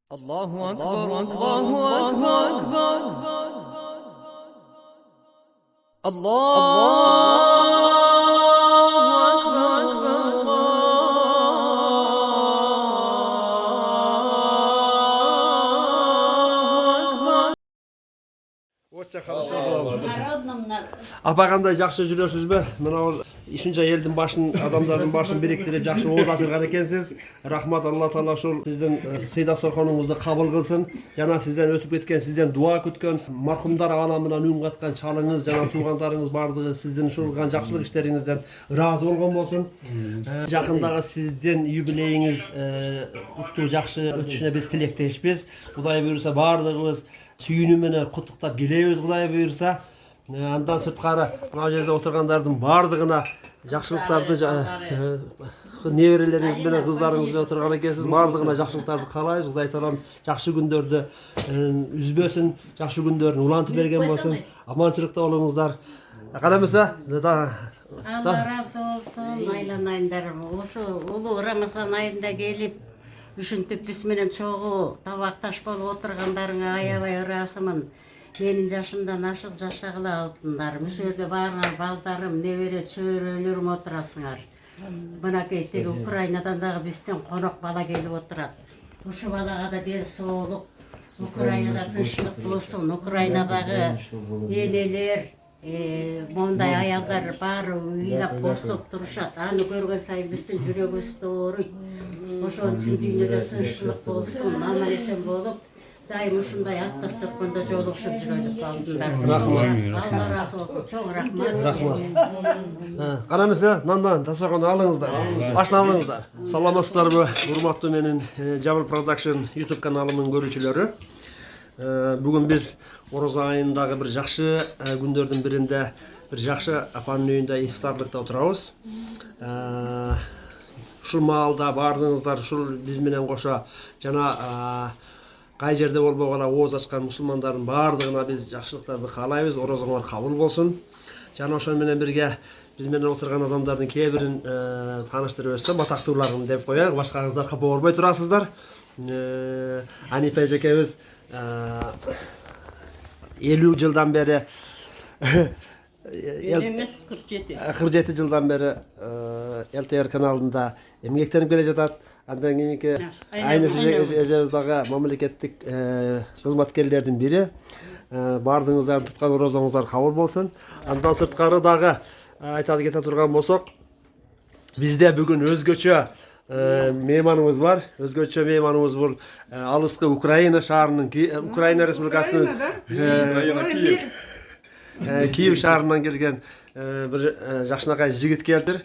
الله أكبر الله أكبر Өте хорошо болды. Апа қандай жақсы жүресіз бе? Мынау үшінші елдің башын, адамдардың башын біріктіріп жақсы оғыз ашырған екенсіз. Рахмат, Алла Тағала шул сіздің сыйда сорқаныңызды қабыл қылсын. Жана сізден өтіп кеткен, сізден дуа күткен, марқұмдар аламынан үн қатқан шалыңыз, жана туғандарыңыз бардығы сіздің шулған жақсылық іштеріңізден разы болған болсын. Жақындағы сізден юбилейіңіз құтты жақсы өтішіне біз тілектеспіз. Құдай бұйырса бардығымыз сүйінуменен құттықтап келебіз, Құдай бұйырса. Андан сыртқары мына жерде отырғандардың бардығына жақсылықтарды неберелеріңіз бен қыздарыңызбен отырған екенсіз, бардығына жақсылықтарды қалайбыз. Құдай Таалам жақсы күндерді үзбесін, жақсы күндерін улантып берген болсын. Аманшылықта болыңыздар. Қарамаса, Алла разы olsun, айланайындарым. Ошу улуу Рамазан айында келип, үшінтіп бісменен чоғу табақташ болып отырғандарыңа аябай ырасымын. Менің жашымдан ашық жашағыла алтындарым. Үш жерде барыңар балдарым, небере чөйрөлерім отырасыңар. Мынакей теги Украинадан дағы бізден қонақ бала келіп отырады. Ушу балаға да ден соолук, Украинада тынчылык болсын, Украинадағы енелер, мондай аялдар бары ыйлап постоп турушат. Аны көрген сайын біздің жүрегіміз ооруйт. Ошон үчүн дүйнөдө тынччылык болсун, аман эсен болуп, дайым ушундай аттас төркөндө жолугушуп жүрөлүк алдындар. Алла разы болсун, чоң рахмат. Қарамаса, нандан дастарханды алыңыздар, башына алыңыздар. Саламатсыздарбы, урматтуу менин Жабыл Production YouTube каналымын көрүүчүлөрү. Бүгүн биз Ораза айындагы бир жакшы күндөрдүн биринде бир жакшы апанын үйүндө ифтарлыкта отурабыз. Ушул маалда бардыңыздар, ушул биз менен кошо жана кай жерде болбогула ооз ачкан мусулмандардын бардыгына биз жакшылыктарды каалайбыз. Оразаңар кабыл болсун. Жана ошол менен бирге биз менен отурган адамдардын кээ бирин тааныштырып өтсөм, атактууларым деп коелу. Башкаңыздар капа болбой турасыздар. Анифа эжекебиз 50 жылдан бери 47 жылдан бери ЛТР каналында эмгектенип келе жатат. Андан кийинки Айнуш эжебиз дагы мамлекеттик кызматкерлердин бири. Бардыңыздарды туткан оразаңыздар кабыл болсун. Андан сырткары дагы айтады кете турган болсок, бизде бүгүн өзгөчө мейманыбыз бар. Өзгөчө мейманыбыз бул алыскы Украина шаарынын, Украина республикасынын Киев шаарынан келген бир жакшынакай жигит келдир.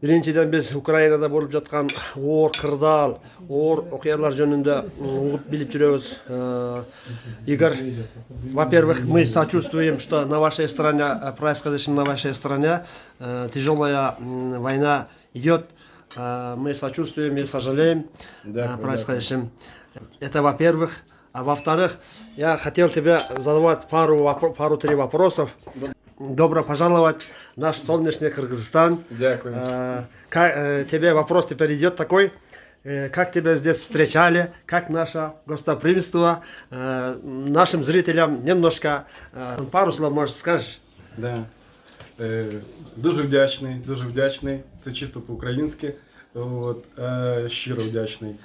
Биринчиден биз Украинада болуп жаткан оор кырдаал, оор окуялар жөнүндө угуп билип жүрөбүз. Игорь, во-первых, мы сочувствуем, что на вашей стороне происходящем на вашей стороне тяжелая война идет. Мы сочувствуем и сожалеем происходящим. Это во-первых. А во-вторых, я хотел тебе задавать пару-три вопросов. Добро пожаловать в наш солнечный Кыргызстан. Дякую. Тебе вопрос теперь идет такой. Как тебя здесь встречали? Как наше гостеприимство? Нашим зрителям немножко пару слов, может, скажешь? Да. Дуже вдячний. Це чисто по-українськи. Щиро вдячний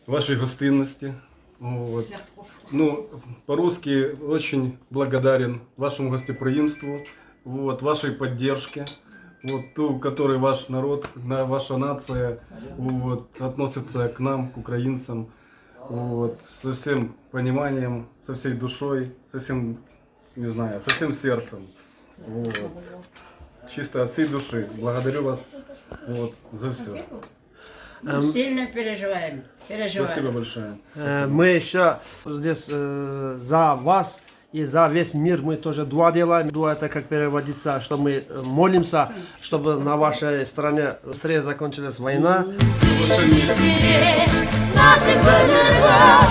вашей гостинности. По-русски очень благодарен вашему гостеприимству, вашей поддержке, ту, которой ваш народ, ваша нация относится к нам, к украинцам, со всем пониманием, со всей душой, со всем, не знаю, со всем сердцем. Чисто от всей души. Благодарю вас за все. Сильно переживаем. Спасибо большое. Мы еще здесь за вас и за весь мир мы тоже дуа делаем. Дуа это как переводится, что мы молимся, чтобы на вашей стране быстрее закончилась война.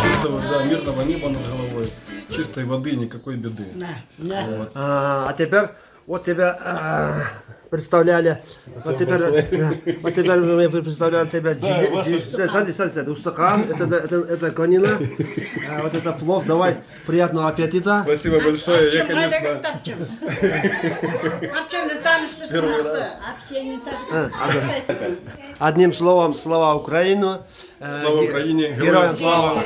Чистого, мирного неба над головой. Чистой воды, никакой беды. А теперь Вот тебя представляли. Вот теперь мы представляем тебя. Садись. Устахан, это конина. Вот это плов. Давай, приятного аппетита. Спасибо большое. Я, конечно, Одним словом, слава Украину. слава Украине, Героям слава.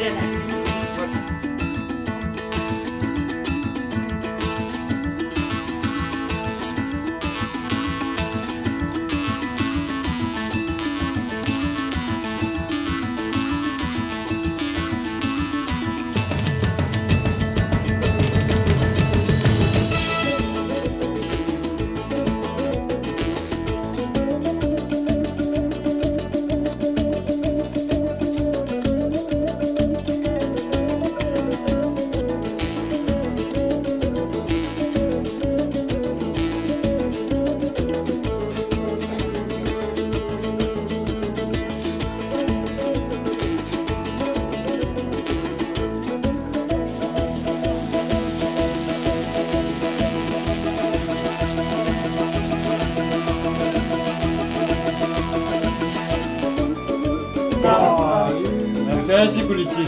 Настоящий куличи.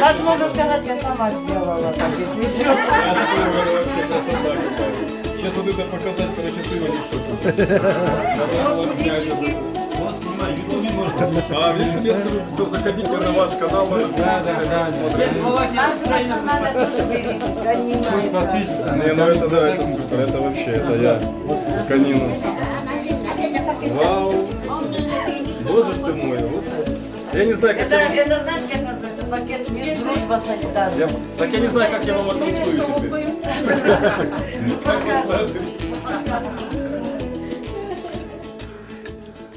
Даже можно сказать, я сама сделала так, если что. Сейчас вот это показать, короче, сына А, видите, я скажу, все, заходите на ваш канал. Да. Нас надо тоже увеличить, конечно. Не, ну это да, это супер, это вообще, это я, конину. Вау. Боже ты мой, господи. Я не знаю, как я... Это знаешь, как называется? Пакет дружба с Адидасом. Так я не знаю, как я вам отомстую теперь.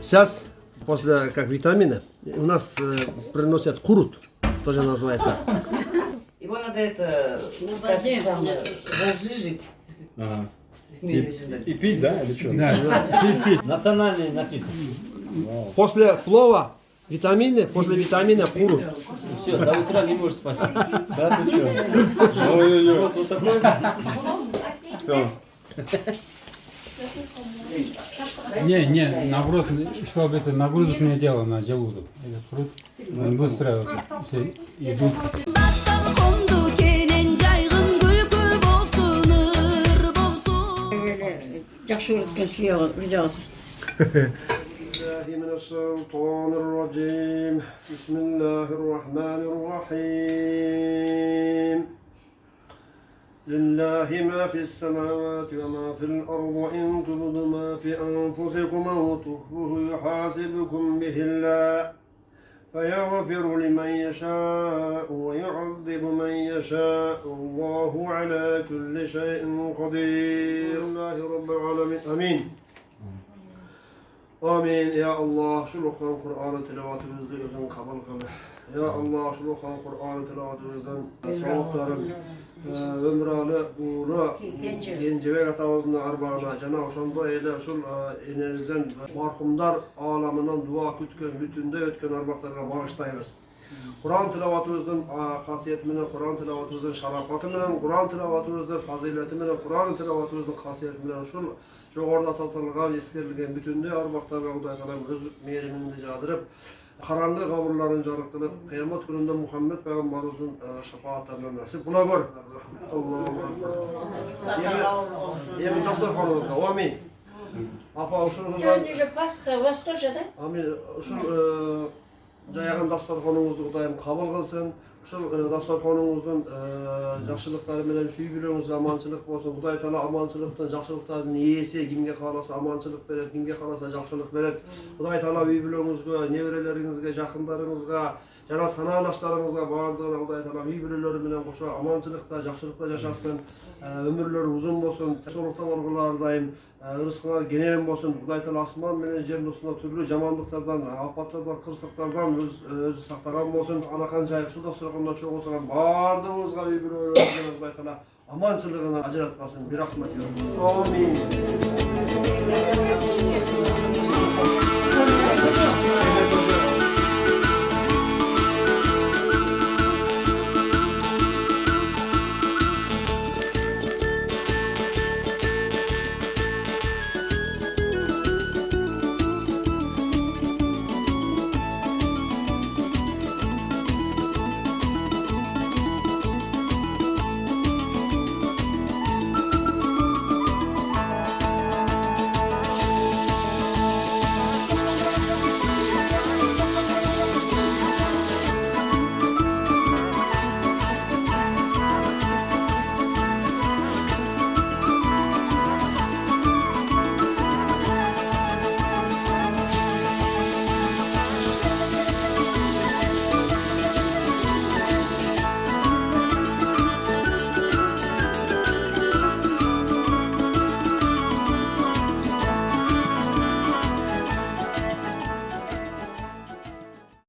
Сейчас, после как витамины, у нас приносят курут, тоже называется. Его надо это разжижить. Ага. И пить, да, или что? Да, пить. Национальный напиток. После плова витамины, после витамина курут. Все, до утра не можешь спать. Да, ты что? Ой-ой-ой. Вот такой. Все. Не, наоборот, чтобы это нагрузок не делал на желудок. Это фрукт, он быстро все идут. Жақсы көрген видео. من الشيطان الرجيم بسم الله الرحمن الرحيم لله ما في السماوات وما في الأرض وإن تبدوا ما في أنفسكم أو تخفوه يحاسبكم به الله فيغفر لمن يشاء ويعذب من يشاء والله على كل شيء قدير الله رب العالمين آمين Amin. Ya Allah, şu lokhan Kur'an'ı tilavatımızda özün kabul kılı. Ya Allah, şu lokhan Kur'an'ı tilavatımızdan soğukların, ömrali, uğru, gencevek atamızın arbağına, Cenab-ı Şam'da eyle şu enezden marhumlar alamından dua kütken, bütünde ötken arbaqlarına bağışlayırız. Kur'an tilavatımızın hasiyetinden, Kur'an tilavatımızın şarafatından, Kur'an tilavatımızın faziletinden, Kur'an tilavatımızın hasiyetinden жоғарыда таталған, ескерілген бүтіндей арбақтарға Құдай Тағала өз мейірімінде жадырып, қараңғы қабырларын жарық қылып, қиямат күнінде Мұхаммед пайғамбарымыздың шапағаттарына нәсіп қыла көр. Емін дастарханымызға, амин. Апа, Сегодня же Пасха, у вас тоже, да? Амин. Жайған дастарханыңызды Құдайым қабыл қылсын. Ушул дастарханыңыздын жакшылыктары менен сүйгүлөрүңүз аманчылык болсун. Кудай Таала аманчылыктын, жакшылыктардын ээси, кимге кааласа аманчылык берет, кимге кааласа жакшылык берет. Кудай Таала үй бүлөңүзгө, неберелериңизге, жакындарыңызга, жана санаалаштарыңызга баардыгына Кудай Таала үй бүлөлөрү менен кошо аманчылыкта, жакшылыкта жашасын, өмүрлөрү узун болсун, соолукта болгулары дайым, ырыскыңар кенен болсун. Кудай Таала асман менен жердин устунда түрлүү жамандыктардан, апаттардан, кырсыктардан өзү сактаган болсун. Анакан жайып ушул дастарханда чогуу отурган баардыгыбызга үй бүлөлөрүбүзгө Кудай Таала аманчылыгын ажыратпасын. Bir rahmet Amin.